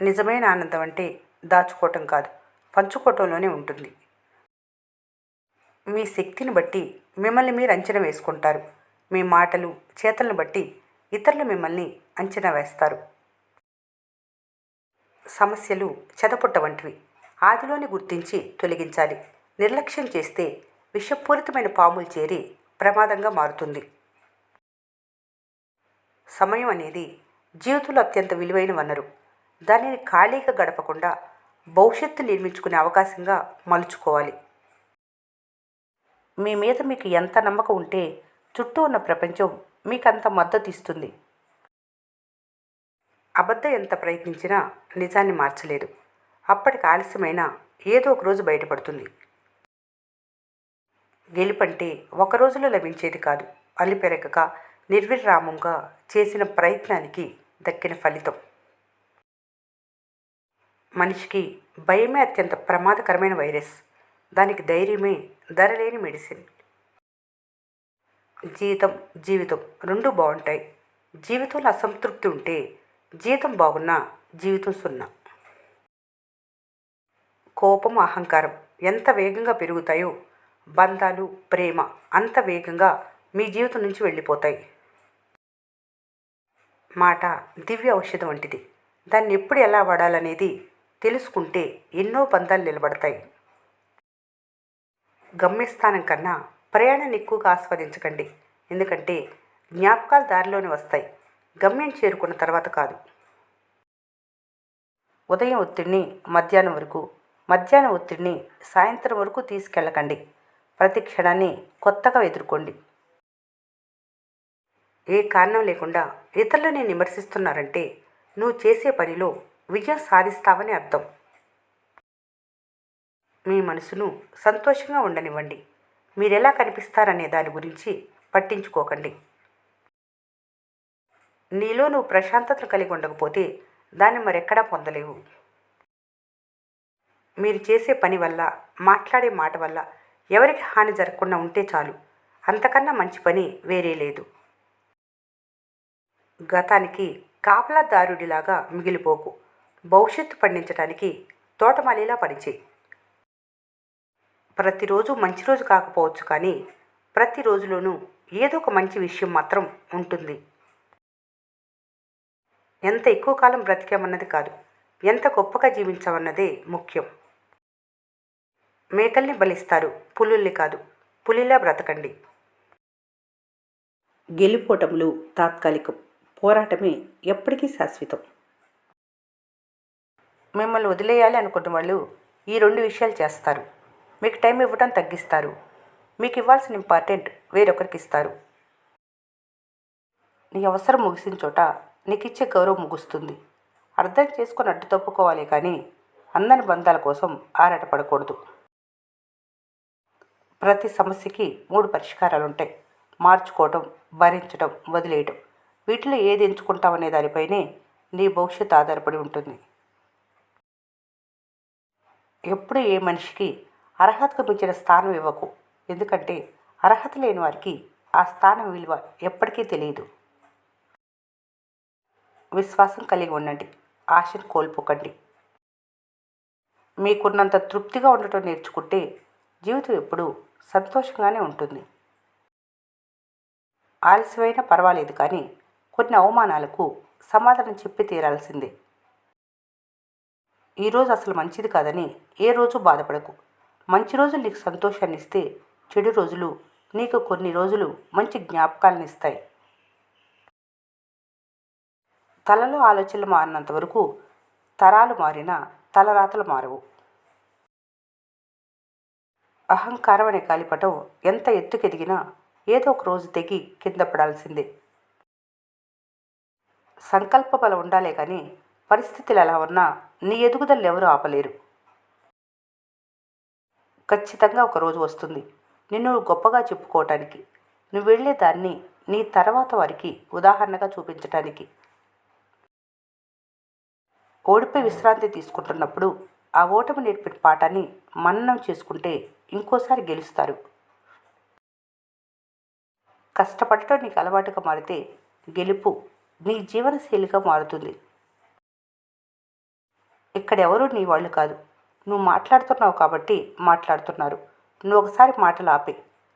నిజమైన ఆనందం అంటే దాచుకోవటం కాదు, పంచుకోవటంలోనే ఉంటుంది. మీ శక్తిని బట్టి మిమ్మల్ని మీరు అంచనా వేసుకుంటారు. మీ మాటలు, చేతలను బట్టి ఇతరులు మిమ్మల్ని అంచనా వేస్తారు. సమస్యలు చెదపుట్ట వంటివి. ఆదిలోనే గుర్తించి తొలగించాలి. నిర్లక్ష్యం చేస్తే విషపూరితమైన పాములు చేరి ప్రమాదంగా మారుతుంది. సమయం అనేది జీవితంలో అత్యంత విలువైన వనరు. దానిని ఖాళీగా గడపకుండా భవిష్యత్తు నిర్మించుకునే అవకాశంగా మలుచుకోవాలి. మీ మీద మీకు ఎంత నమ్మకం ఉంటే చుట్టూ ఉన్న ప్రపంచం మీకు అంత మద్దతు ఇస్తుంది. అబద్ధం ఎంత ప్రయత్నించినా నిజాన్ని మార్చలేదు. అప్పటికి ఆలస్యమైనా ఏదో ఒక రోజు బయటపడుతుంది. గెలుపంటే ఒక రోజులో లభించేది కాదు, అలిపెరగక నిర్విరామంగా చేసిన ప్రయత్నానికి దక్కిన ఫలితం. మనిషికి భయమే అత్యంత ప్రమాదకరమైన వైరస్. దానికి ధైర్యమే ధరలేని మెడిసిన్. జీవితం రెండూ బాగుంటాయి. జీవితంలో అసంతృప్తి ఉంటే జీవితం బాగున్నా జీవితం సున్నా. కోపం, అహంకారం ఎంత వేగంగా పెరుగుతాయో బంధాలు, ప్రేమ అంత వేగంగా మీ జీవితం నుంచి వెళ్ళిపోతాయి. మాట దివ్య ఔషధం వంటిది. దాన్ని ఎప్పుడు ఎలా వాడాలనేది తెలుసుకుంటే ఎన్నో బంధాలు నిలబడతాయి. గమ్యస్థానం కన్నా ప్రయాణాన్ని ఎక్కువగా ఆస్వాదించకండి. ఎందుకంటే జ్ఞాపకాలు దారిలోనే వస్తాయి, గమ్యం చేరుకున్న తర్వాత కాదు. ఉదయం ఒత్తిడిని మధ్యాహ్నం వరకు, మధ్యాహ్నం ఒత్తిడిని సాయంత్రం వరకు తీసుకెళ్ళకండి. ప్రతి క్షణాన్ని కొత్తగా ఎదుర్కోండి. ఏ కారణం లేకుండా ఇతరులని విమర్శిస్తున్నారంటే నువ్వు చేసే పనిలో విజయం సాధిస్తావని అర్థం. మీ మనసును సంతోషంగా ఉండనివ్వండి. మీరెలా కనిపిస్తారనే దాని గురించి పట్టించుకోకండి. నీలో నువ్వు ప్రశాంతతను కలిగి ఉండకపోతే దాన్ని మరెక్కడా పొందలేవు. మీరు చేసే పని వల్ల, మాట్లాడే మాట వల్ల ఎవరికి హాని జరగకుండా ఉంటే చాలు. అంతకన్నా మంచి పని వేరే లేదు. గతానికి కాపలాదారుడిలాగా మిగిలిపోకు. భవిష్యత్తు పండించడానికి తోటమాలిలా పనిచేయి. ప్రతిరోజు మంచి రోజు కాకపోవచ్చు, కానీ ప్రతిరోజులోనూ ఏదో ఒక మంచి విషయం మాత్రం ఉంటుంది. ఎంత ఎక్కువ కాలం బ్రతికామన్నది కాదు, ఎంత గొప్పగా జీవించామన్నదే ముఖ్యం. మేకల్ని బలిస్తారు, పులుల్ని కాదు. పులిలా బ్రతకండి. గెలుపోటములు తాత్కాలికం, పోరాటమే ఎప్పటికీ శాశ్వతం. మిమ్మల్ని వదిలేయాలి అనుకున్న వాళ్ళు ఈ రెండు విషయాలు చేస్తారు. మీకు టైం ఇవ్వడం తగ్గిస్తారు. మీకు ఇవ్వాల్సిన ఇంపార్టెంట్ వేరొకరికి ఇస్తారు. నీ అవసరం ముగిసిన చోట నీకు ఇచ్చే గౌరవం ముగుస్తుంది. అర్థం చేసుకొని అడ్డు తప్పుకోవాలి, కానీ అందని బంధాల కోసం ఆరాటపడకూడదు. ప్రతి సమస్యకి 3 పరిష్కారాలు ఉంటాయి. మార్చుకోవటం, భరించడం, వదిలేయటం. వీటిలో ఏది ఎంచుకుంటావనే దానిపైనే నీ భవిష్యత్తు ఆధారపడి ఉంటుంది. ఎప్పుడు ఏ మనిషికి అర్హతకు మించిన స్థానం ఇవ్వకు. ఎందుకంటే అర్హత లేని వారికి ఆ స్థానం విలువ ఎప్పటికీ తెలియదు. విశ్వాసం కలిగి ఉండండి. ఆశను కోల్పోకండి. మీకున్నంత తృప్తిగా ఉండటం నేర్చుకుంటే జీవితం ఎప్పుడూ సంతోషంగానే ఉంటుంది. ఆలస్యమైనా పర్వాలేదు, కానీ కొన్ని అవమానాలకు సమాధానం చెప్పి తీరాల్సిందే. ఈరోజు అసలు మంచిది కాదని ఏ రోజు బాధపడకు. మంచి రోజులు నీకు సంతోషాన్ని ఇస్తే, చెడు రోజులు నీకు కొన్ని రోజులు మంచి జ్ఞాపకాలను ఇస్తాయి. తలలో ఆలోచనలు మారినంత వరకు తరాలు మారినా తలరాతలు మారవు. అహంకారం అనే గాలిపటం ఎంత ఎత్తుకెదిగినా ఏదో ఒక రోజు తెగి కింద పడాల్సిందే. సంకల్ప బలం ఉండాలే కానీ పరిస్థితులు ఎలా ఉన్నా నీ ఎదుగుదల ఎవరూ ఆపలేరు. ఖచ్చితంగా ఒక రోజు వస్తుంది నిన్ను గొప్పగా చెప్పుకోవటానికి. నువ్వు వెళ్ళే దాన్ని నీ తర్వాత వారికి ఉదాహరణగా చూపించటానికి. ఓడిపోయి విశ్రాంతి తీసుకుంటున్నప్పుడు ఆ ఓటమి నేర్పిన పాఠాన్ని మననం చేసుకుంటే ఇంకోసారి గెలుస్తారు. కష్టపడటం నీకు అలవాటుగా మారితే గెలుపు నీ జీవనశైలిగా మారుతుంది. ఇక్కడెవరూ నీ వాళ్ళు కాదు. నువ్వు మాట్లాడుతున్నావు కాబట్టి మాట్లాడుతున్నారు. నువ్వు ఒకసారి మాటలు ఆపే.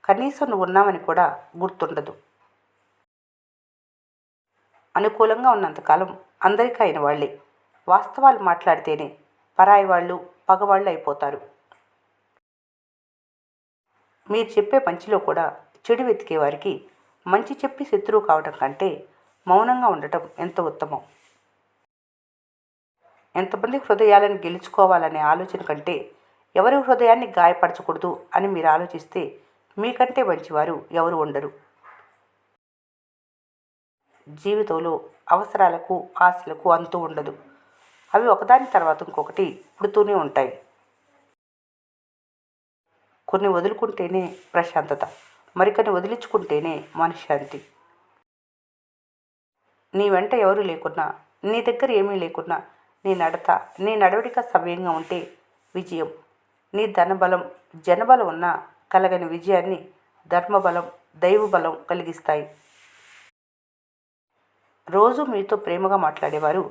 కనీసం నువ్వు ఉన్నావని కూడా గుర్తుండదు. అనుకూలంగా ఉన్నంతకాలం అందరికీ అయిన వాళ్ళే. వాస్తవాలు మాట్లాడితేనే పరాయి వాళ్ళు పగవాళ్ళు అయిపోతారు. మీరు చెప్పే మంచిలో కూడా చెడు వెతికే వారికి మంచి చెప్పి శత్రువు కావడం కంటే మౌనంగా ఉండటం ఎంత ఉత్తమం. ఎంతమంది హృదయాలను గెలుచుకోవాలనే ఆలోచన కంటే ఎవరి హృదయాన్ని గాయపరచకూడదు అని మీరు ఆలోచిస్తే మీకంటే మంచివారు ఎవరు ఉండరు. జీవితంలో అవసరాలకు ఆశలకు అంతు ఉండదు. అవి ఒకదాని తర్వాత ఇంకొకటి పుడుతూనే ఉంటాయి. కొన్ని వదులుకుంటేనే ప్రశాంతత, మరికొన్ని వదిలించుకుంటేనే మనశ్శాంతి. నీ వెంట ఎవరు లేకున్నా, నీ దగ్గర ఏమీ లేకున్నా, నీ నడవడిక సవ్యంగా ఉంటే విజయం. నీ ధనబలం జనబలం ఉన్నా కలగని విజయాన్ని ధర్మబలం దైవబలం కలిగిస్తాయి. రోజు మీతో ప్రేమగా మాట్లాడేవారు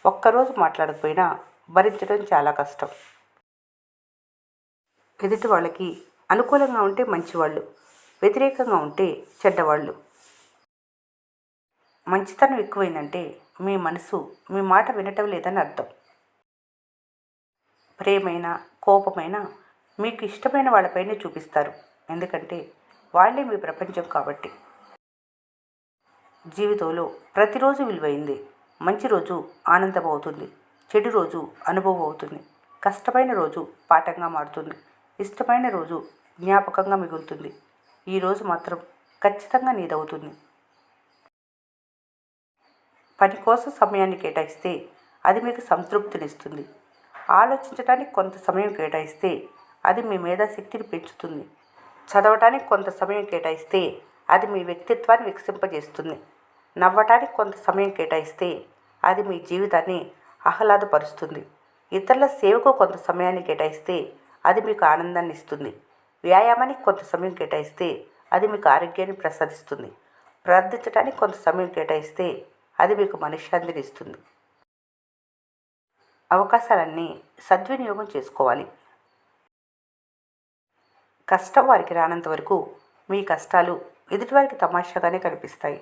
ఒక్కరోజు మాట్లాడకపోయినా భరించడం చాలా కష్టం. ఎదుటి వాళ్ళకి అనుకూలంగా ఉంటే మంచివాళ్ళు, వ్యతిరేకంగా ఉంటే చెడ్డవాళ్ళు. మంచితనం ఎక్కువైందంటే మీ మనసు మీ మాట వినటం లేదని అర్థం. ప్రేమైన కోపమైన మీకు ఇష్టమైన వాళ్ళపైనే చూపిస్తారు. ఎందుకంటే వాళ్ళే మీ ప్రపంచం కాబట్టి. జీవితంలో ప్రతిరోజు విలువైంది. మంచి రోజు ఆనందం అవుతుంది, చెడు రోజు అనుభవం అవుతుంది, కష్టమైన రోజు పాఠంగా మారుతుంది, ఇష్టమైన రోజు జ్ఞాపకంగా మిగులుతుంది. ఈరోజు మాత్రం ఖచ్చితంగా నీదవుతుంది. పని కోసం సమయాన్ని కేటాయిస్తే అది మీకు సంతృప్తినిస్తుంది. ఆలోచించడానికి కొంత సమయం కేటాయిస్తే అది మీ మేధాశక్తిని పెంచుతుంది. చదవటానికి కొంత సమయం కేటాయిస్తే అది మీ వ్యక్తిత్వాన్ని వికసింపజేస్తుంది. నవ్వటానికి కొంత సమయం కేటాయిస్తే అది మీ జీవితాన్ని ఆహ్లాదపరుస్తుంది. ఇతరుల సేవకు కొంత సమయాన్ని కేటాయిస్తే అది మీకు ఆనందాన్ని ఇస్తుంది. వ్యాయామానికి కొంత సమయం కేటాయిస్తే అది మీకు ఆరోగ్యాన్ని ప్రసాదిస్తుంది. ప్రార్థించడానికి కొంత సమయం కేటాయిస్తే అది మీకు మనశ్శాంతిని ఇస్తుంది. అవకాశాలన్నీ సద్వినియోగం చేసుకోవాలి. కష్టం వారికి రానంత వరకు మీ కష్టాలు ఎదుటివారికి తమాషాగానే కనిపిస్తాయి.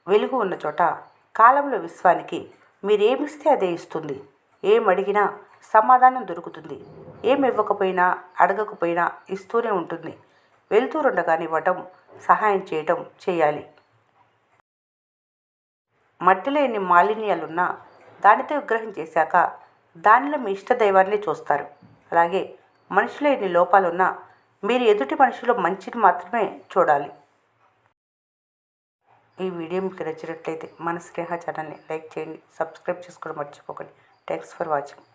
వెలుగు ఉన్న చోట కాలంలో విశ్వానికి మీరేమిస్తే అదే ఇస్తుంది. ఏమడిగినా సమాధానం దొరుకుతుంది. ఏమి ఇవ్వకపోయినా అడగకపోయినా ఇస్తూనే ఉంటుంది. వెళ్తూరుండగానే ఇవ్వటం, సహాయం చేయటం చేయాలి. మట్టిలో ఎన్ని మాలిన్యాలున్నా దానితో విగ్రహం చేశాక దానిలో మీ ఇష్టదైవాన్ని చూస్తారు. అలాగే మనిషిలో ఎన్ని లోపాలున్నా మీరు ఎదుటి మనిషిలో మంచిని మాత్రమే చూడాలి. ఈ వీడియో మీకు నచ్చినట్లయితే మన స్నేహ ఛానల్ని లైక్ చేయండి, సబ్స్క్రైబ్ చేసుకోవడం మర్చిపోకండి. Thanks for watching.